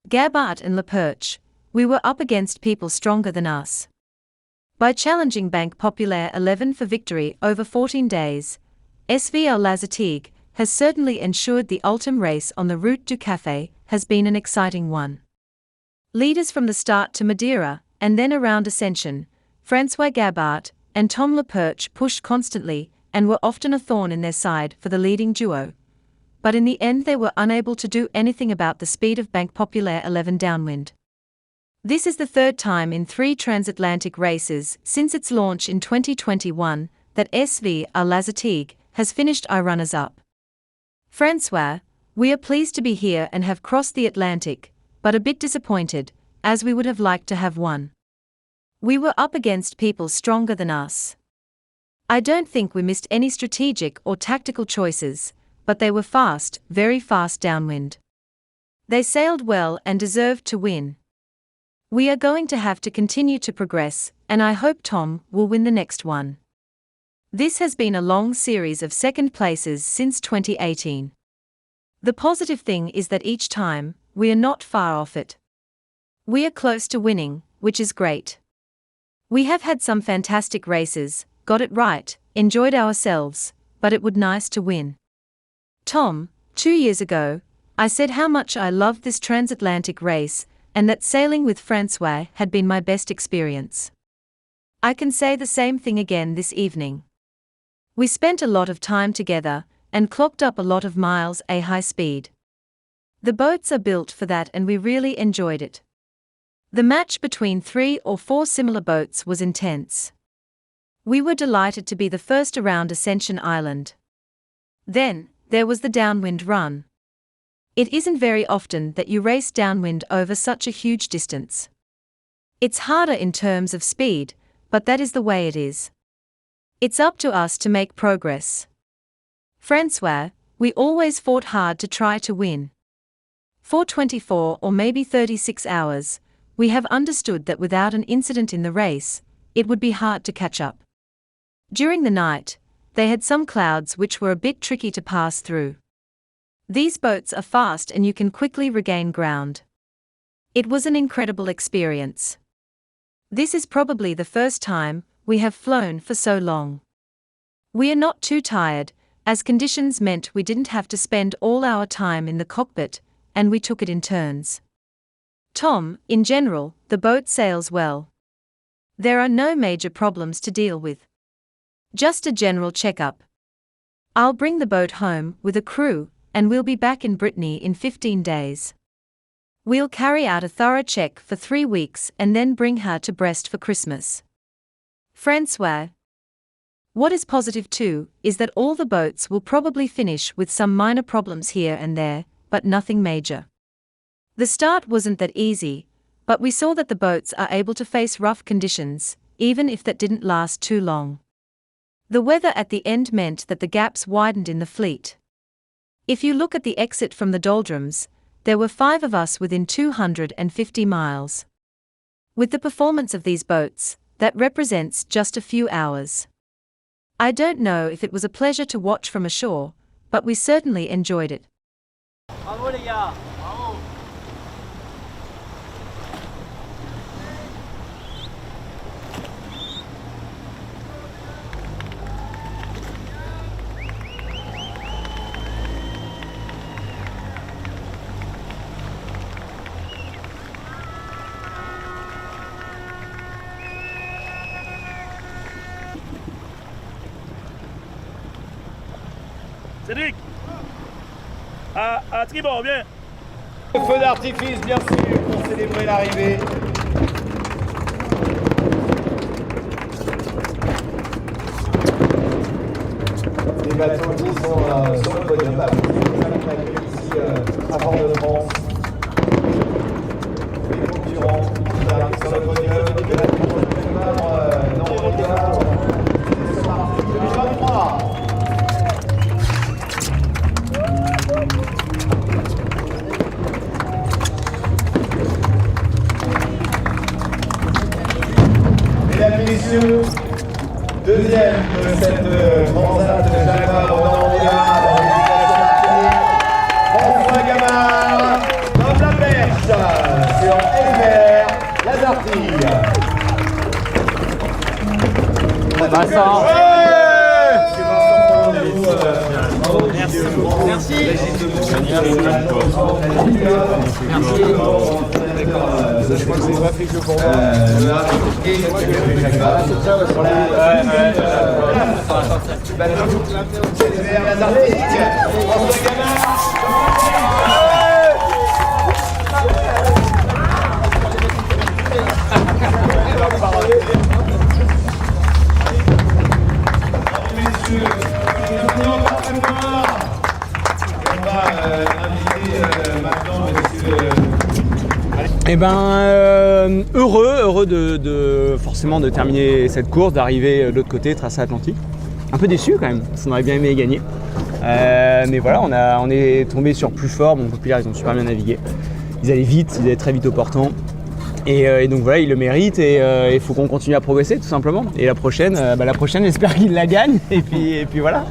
Gabart and Le Perche, we were up against people stronger than us. By challenging Banque Populaire 11 for victory over 14 days, SV Al Lazatigue has certainly ensured the ultimate race on the Route du Café has been an exciting one. Leaders from the start to Madeira, and then around Ascension, François Gabart and Tom Le Perche pushed constantly and were often a thorn in their side for the leading duo. But in the end they were unable to do anything about the speed of Banque Populaire 11 downwind. This is the third time in 3 transatlantic races since its launch in 2021 that SV Al Lazatigue has finished runners-up. François, we are pleased to be here and have crossed the Atlantic, but a bit disappointed, as we would have liked to have won. We were up against people stronger than us. I don't think we missed any strategic or tactical choices, but they were fast, very fast downwind. They sailed well and deserved to win. We are going to have to continue to progress, and I hope Tom will win the next one. This has been a long series of second places since 2018. The positive thing is that each time, we are not far off it. We are close to winning, which is great. We have had some fantastic races, got it right, enjoyed ourselves, but it would nice to win. Tom, 2 years ago, I said how much I loved this transatlantic race, and that sailing with François had been my best experience. I can say the same thing again this evening. We spent a lot of time together, and clocked up a lot of miles at high speed. The boats are built for that and we really enjoyed it. The match between 3 or 4 similar boats was intense. We were delighted to be the first around Ascension Island. Then, there was the downwind run. It isn't very often that you race downwind over such a huge distance. It's harder in terms of speed, but that is the way it is. It's up to us to make progress. François, we always fought hard to try to win. For 24 or maybe 36 hours, we have understood that without an incident in the race, it would be hard to catch up. During the night, they had some clouds which were a bit tricky to pass through. These boats are fast and you can quickly regain ground. It was an incredible experience. This is probably the first time we have flown for so long. We are not too tired, as conditions meant we didn't have to spend all our time in the cockpit, and we took it in turns. Tom, in general, the boat sails well. There are no major problems to deal with. Just a general checkup. I'll bring the boat home with a crew, and we'll be back in Brittany in 15 days. We'll carry out a thorough check for 3 weeks and then bring her to Brest for Christmas. François. What is positive too, is that all the boats will probably finish with some minor problems here and there, but nothing major. The start wasn't that easy, but we saw that the boats are able to face rough conditions, even if that didn't last too long. The weather at the end meant that the gaps widened in the fleet. If you look at the exit from the doldrums, there were 5 of us within 250 miles. With the performance of these boats, that represents just a few hours. I don't know if it was a pleasure to watch from ashore, but we certainly enjoyed it. Bravo les gars! Bravo! Cédric! À tribord, viens! Feu d'artifice, bien sûr, pour célébrer l'arrivée. Les bateaux qui sont sur le podium, ici à Fort-de-France. Les concurrents qui arrivent sur le podium, et là, on se prépare dans le regard. C'est parti, 2023. Mesdames et messieurs, deuxième de cette transat Jaguar au Normandie, François Gabart, Tom La Perche. Vincent. Merci. Eh ben, heureux de forcément de terminer cette course, d'arriver de l'autre côté, tracé atlantique. Un peu déçu quand même, parce qu'on aurait bien aimé gagner. Mais voilà, on est tombé sur plus fort. Bon, Populaire, ils ont super bien navigué. Ils allaient vite, ils allaient très vite au portant. Et donc voilà, ils le méritent et il faut qu'on continue à progresser tout simplement. Et la prochaine, j'espère qu'ils la gagnent. Et puis voilà.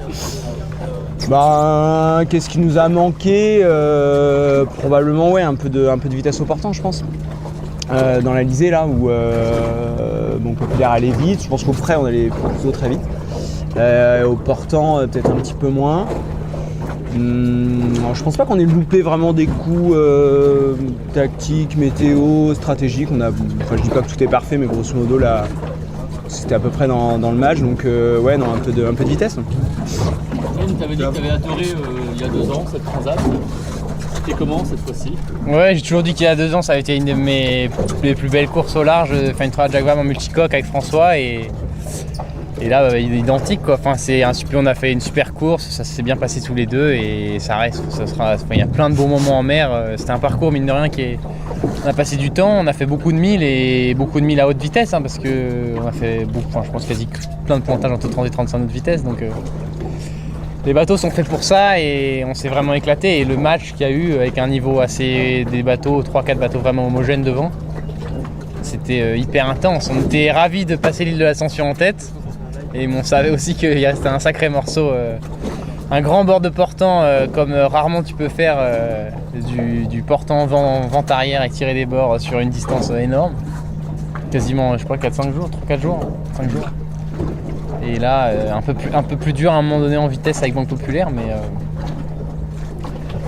Qu'est-ce qui nous a manqué? Probablement un peu de vitesse au portant, je pense. Dans l'Alizé là où Populaire allait vite, je pense qu'au frais on allait plutôt très vite. Au portant peut-être un petit peu moins. Je pense pas qu'on ait loupé vraiment des coups tactiques, météo, stratégiques. Je dis pas que tout est parfait, mais grosso modo là c'était à peu près dans le match, donc un peu de vitesse. Tu avais dit que tu avais adoré il y a 2 ans cette transat. C'était comment cette fois-ci? Ouais, j'ai toujours dit qu'il y a 2 ans ça avait été une de mes plus belles courses au large, enfin une transat Jacques Vabre en multicoque avec François et là identique quoi. Enfin on a fait une super course, ça s'est bien passé tous les deux et il y a plein de bons moments en mer. C'était un parcours mine de rien on a passé du temps, on a fait beaucoup de milles et beaucoup de milles à haute vitesse parce que on a fait je pense quasi plein de pointages entre 30 et 35 nœuds de vitesse donc les bateaux sont faits pour ça et on s'est vraiment éclaté. Et le match qu'il y a eu avec un niveau des bateaux, 3-4 bateaux vraiment homogènes devant, c'était hyper intense. On était ravis de passer l'île de l'Ascension en tête. Et on savait aussi qu'il restait un sacré morceau, un grand bord de portant comme rarement tu peux faire du portant vent arrière et tirer des bords sur une distance énorme. Quasiment, je crois, 4-5 jours, 4 jours, 5 jours. Et là, un peu plus dur à un moment donné en vitesse avec Banque Populaire, mais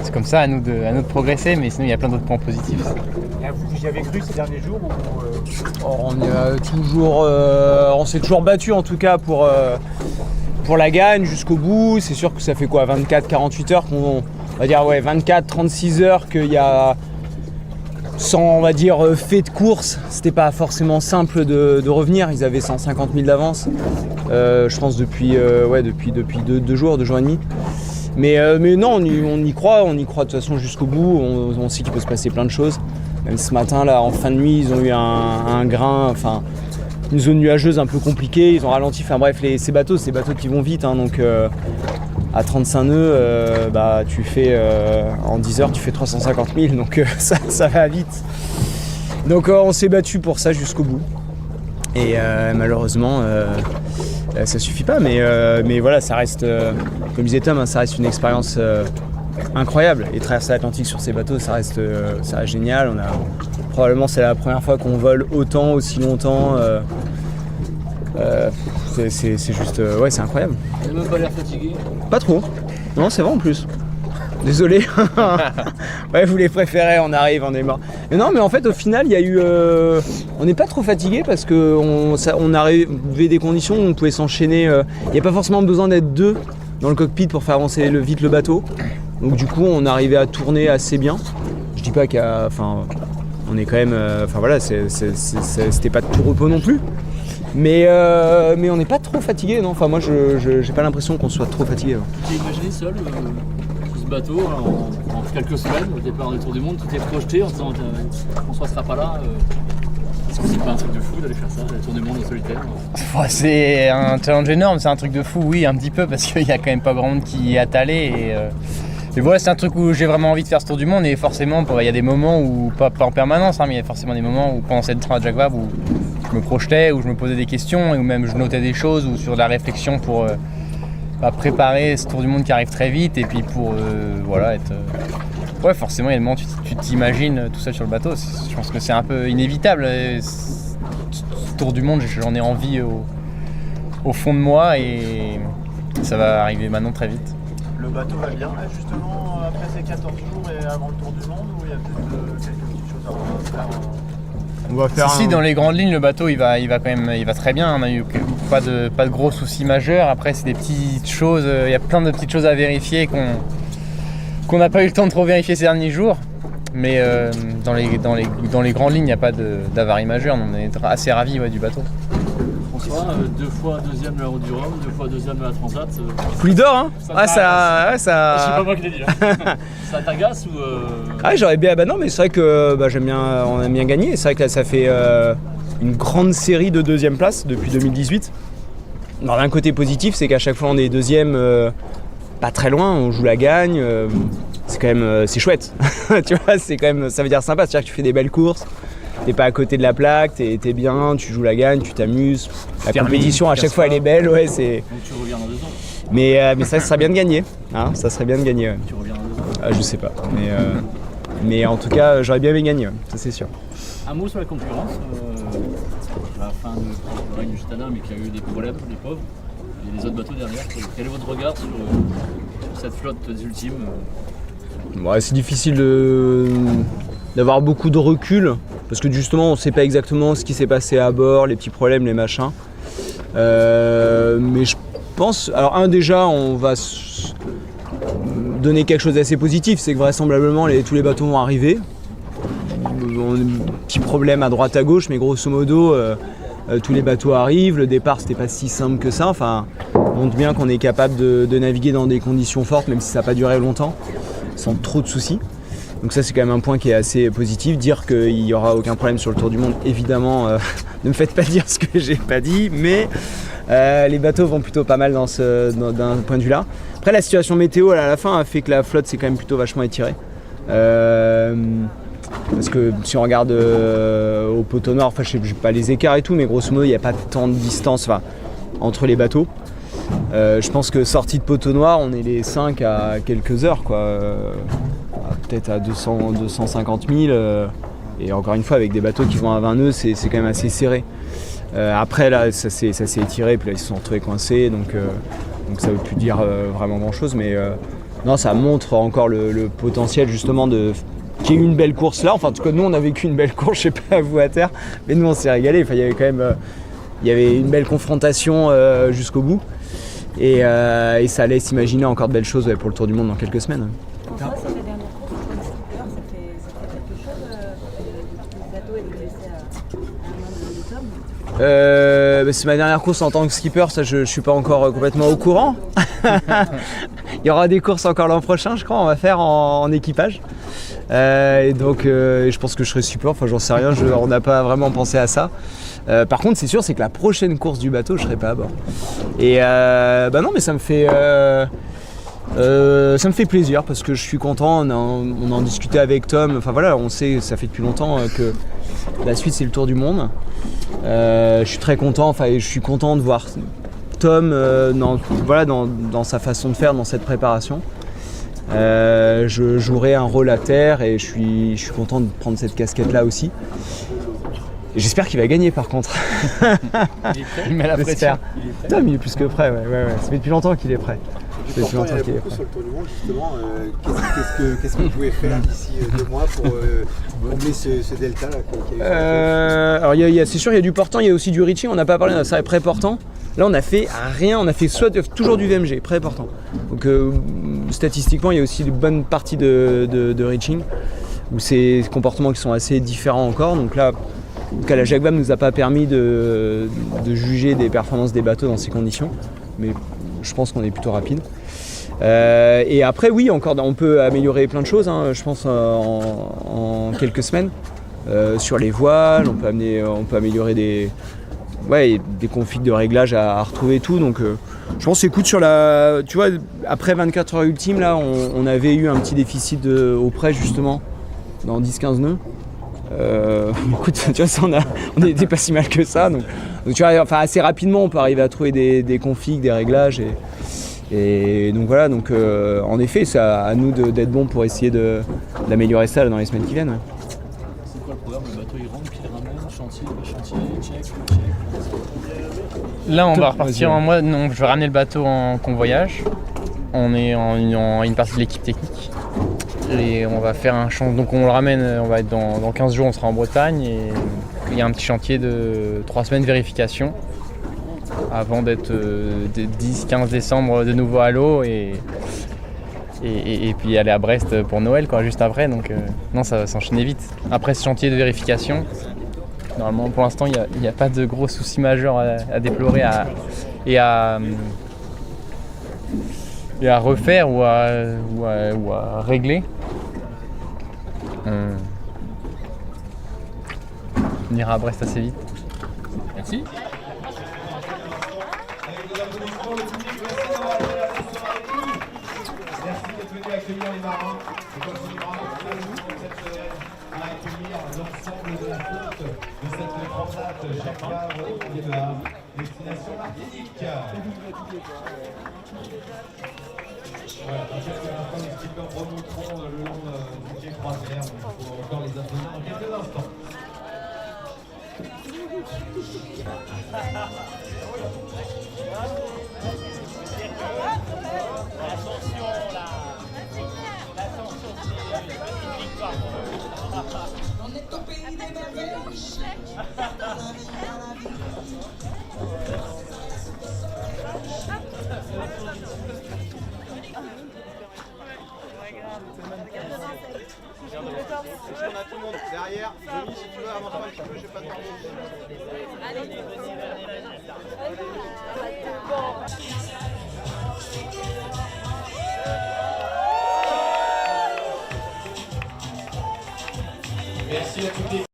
c'est comme ça, à nous de progresser, mais sinon il y a plein d'autres points positifs. Vous y avez cru ces derniers jours on s'est toujours battu en tout cas pour la gagne jusqu'au bout. C'est sûr que ça fait quoi, 24-48 heures on va dire 24-36 heures qu'il y a sans on va dire fait de course. C'était pas forcément simple de revenir. Ils avaient 150 000 d'avance. Je pense depuis 2 jours, 2 jours et demi. Mais non, on y croit de toute façon jusqu'au bout. On sait qu'il peut se passer plein de choses. Même ce matin, là, en fin de nuit, ils ont eu un grain, une zone nuageuse un peu compliquée. Ils ont ralenti. Ces bateaux qui vont vite. Donc à 35 nœuds, tu fais en 10 heures, tu fais 350 000. Donc ça va vite. Donc on s'est battu pour ça jusqu'au bout. Et malheureusement, ça suffit pas. Mais voilà, ça reste, comme disait Tom, ça reste une expérience incroyable. Et traverser l'Atlantique sur ces bateaux, ça reste génial. Probablement c'est la première fois qu'on vole autant, aussi longtemps. C'est juste, c'est incroyable. Tu n'as même pas l'air fatigué? Pas trop. Non, c'est vrai en plus. Désolé. Vous les préférez, on arrive, on est mort. Mais non, mais en fait, au final, il y a eu. On n'est pas trop fatigué parce qu'on arrivait des conditions où on pouvait s'enchaîner. Il n'y a pas forcément besoin d'être 2 dans le cockpit pour faire avancer vite le bateau. Donc, du coup, on arrivait à tourner assez bien. Je dis pas on est quand même. C'était pas de tout repos non plus. Mais on n'est pas trop fatigué, non. Moi, j'ai pas l'impression qu'on soit trop fatigué. Tu t'es imaginé seul ce bateau en quelques semaines au départ du Tour du Monde, tu t'es projeté en disant François sera pas là. Est-ce que c'est pas un truc de fou d'aller faire ça, le Tour du Monde au solitaire? C'est un challenge énorme, c'est un truc de fou, oui, un petit peu, parce qu'il y a quand même pas grand monde qui est attelé. Et voilà, c'est un truc où j'ai vraiment envie de faire ce Tour du Monde. Et forcément, il y a des moments où, pas en permanence, mais il y a forcément des moments où pendant cette transat Jacques Vabre où je me projetais, où je me posais des questions, ou même je notais des choses, ou sur de la réflexion pour préparer ce Tour du Monde qui arrive très vite, et puis pour être... forcément, il y a des moments où tu t'imagines tout seul sur le bateau. Je pense que c'est un peu inévitable. Ce Tour du Monde, j'en ai envie au fond de moi et ça va arriver maintenant très vite. Le bateau va bien là justement après ces 14 jours et avant le tour du monde ou il y a peut-être quelques petites choses à faire On va faire Si, dans les grandes lignes, le bateau il va très bien. On n'a eu pas de gros soucis majeurs. Après, c'est des petites choses. Il y a plein de petites choses à vérifier qu'on n'a pas eu le temps de trop vérifier ces derniers jours. Mais dans les grandes lignes, il n'y a pas d'avarie majeure. On est assez ravis du bateau. François, 2 fois deuxième de la Route du Rhum, 2 fois deuxième de la Transat. Pouille d'or, hein. C'est pas moi qui l'ai dit. Ça t'agace ou Ah, j'aurais bien. Bah non, mais c'est vrai que j'aime bien. On aime bien gagner. C'est vrai que là, ça fait une grande série de deuxième place depuis 2018. Alors, d'un côté positif, c'est qu'à chaque fois on est deuxième, pas très loin, on joue la gagne. C'est quand même, c'est chouette. Tu vois, c'est quand même, ça veut dire sympa. C'est-à-dire que tu fais des belles courses. T'es pas à côté de la plaque, t'es bien, tu joues la gagne, tu t'amuses. La compétition à chaque fois elle est belle, ouais. Donc tu reviens dans 2 ans. Mais ça serait bien de gagner, hein. Ça serait bien de gagner. Ouais. Tu reviens dans 2 ans. Ah, je sais pas, mais en tout cas j'aurais bien aimé gagner, ouais. Ça c'est sûr. Un mot sur la concurrence. À la fin de règne du Gitana, mais qui a eu des problèmes, les pauvres. Il y a des autres bateaux derrière. Quel est votre regard sur cette flotte des ultimes Ouais, c'est difficile d'avoir beaucoup de recul parce que justement on sait pas exactement ce qui s'est passé à bord, les petits problèmes, les machins. Mais je pense, alors déjà on va donner quelque chose d'assez positif, c'est que vraisemblablement tous les bateaux vont arriver. On a des petits problèmes à droite à gauche, mais grosso modo tous les bateaux arrivent. Le départ c'était pas si simple que ça, enfin on montre bien qu'on est capable de naviguer dans des conditions fortes même si ça n'a pas duré longtemps, sans trop de soucis. Donc ça c'est quand même un point qui est assez positif. Dire qu'il n'y aura aucun problème sur le Tour du Monde, évidemment, ne me faites pas dire ce que j'ai pas dit, mais les bateaux vont plutôt pas mal d'un point de vue là. Après la situation météo à la fin a fait que la flotte s'est quand même plutôt vachement étirée. Parce que si on regarde au poteau noir, enfin je sais pas les écarts et tout, mais grosso modo il n'y a pas tant de distance entre les bateaux. Je pense que sortie de poteau noir, on est les 5 à quelques heures, quoi. Peut-être à 250 000. Et encore une fois, avec des bateaux qui vont à 20 nœuds, c'est quand même assez serré. Après, là, ça s'est étiré, puis là, ils se sont retrouvés coincés. Donc ça ne veut plus dire vraiment grand-chose. Mais non, ça montre encore le potentiel, justement, qu'il y ait eu une belle course là. Enfin, en tout cas, nous, on a vécu une belle course, je sais pas vous à terre. Mais nous, on s'est régalé. Enfin, il y avait quand même une belle confrontation jusqu'au bout. Et ça laisse imaginer encore de belles choses pour le Tour du Monde dans quelques semaines. François, sur les dernières courses pour le skipper, ça fait quelque chose le bateau est laissé à un main de Tom. C'est ma dernière course en tant que skipper, ça je suis pas encore complètement au courant. Il y aura des courses encore l'an prochain, je crois, on va faire en équipage. Et donc je pense que je serai super, enfin j'en sais rien, on n'a pas vraiment pensé à ça. Par contre c'est sûr, c'est que la prochaine course du bateau je serai pas à bord. Et non mais ça me fait plaisir parce que je suis content, on en discutait avec Tom, enfin voilà, on sait, ça fait depuis longtemps que la suite c'est le Tour du Monde. Je suis très content, enfin je suis content de voir Tom dans sa façon de faire, dans cette préparation. Je jouerai un rôle à terre et je suis content de prendre cette casquette là aussi. Et j'espère qu'il va gagner par contre. Il met la pression. Tom il est plus que prêt, ouais. Ça fait depuis longtemps qu'il est prêt. Il y a beaucoup sur le Tour du Monde justement. Qu'est-ce que vous pouvez faire d'ici 2 mois pour combler ce delta là qu'il y a eu? Alors c'est sûr il y a du portant, il y a aussi du reaching, on n'a pas parlé de ça, pré-portant. Là on a fait rien, on a fait toujours du VMG, pré-portant. Donc statistiquement il y a aussi une bonne partie de reaching, où c'est des comportements qui sont assez différents encore. Donc là, en tout cas la Jacques Vabre ne nous a pas permis de juger des performances des bateaux dans ces conditions, mais je pense qu'on est plutôt rapide. Et après oui, encore on peut améliorer plein de choses, hein, je pense en quelques semaines. Sur les voiles, on peut améliorer des configs de réglage à retrouver et tout. Donc je pense que c'est cool sur tu vois, après 24 heures ultimes là, on avait eu un petit déficit au près justement dans 10-15 nœuds. Écoute, tu vois, on n'était pas si mal que ça. Donc tu vois, enfin assez rapidement on peut arriver à trouver des configs, des réglages et donc voilà, donc en effet c'est à nous d'être bons pour essayer d'améliorer ça là, dans les semaines qui viennent. Ouais. C'est quoi le programme, le bateau il rentre, puis il ramène, chantier, check. Là, on Top, va repartir vas-y. en mode. Non, je vais ramener le bateau en convoyage. On est en une partie de l'équipe technique. Et on va faire un chantier. Donc, on le ramène, on va être dans 15 jours, on sera en Bretagne. Et il y a un petit chantier de 3 semaines de vérification avant d'être 10-15 décembre de nouveau à l'eau. Et puis aller à Brest pour Noël, quoi, juste après. Donc, non, ça va s'enchaîner vite. Après ce chantier de vérification, normalement, pour l'instant, il n'y a pas de gros soucis majeurs à déplorer et à refaire ou à régler. On ira à Brest assez vite. Merci. Merci d'être venu accueillir les marins. On continuera à accueillir l'ensemble de la flotte de cette transat Jacques Vabre qui est de la destination Martinique. Voilà, dans quelques instants, les skippers remonteront le long du quai Croisière. Donc, il faut encore les applaudir dans quelques instants. On est au pays des merveilles. On a tout le monde derrière. Denis, si tu veux, avance un petit peu, je vais pas t'en Merci à toutes les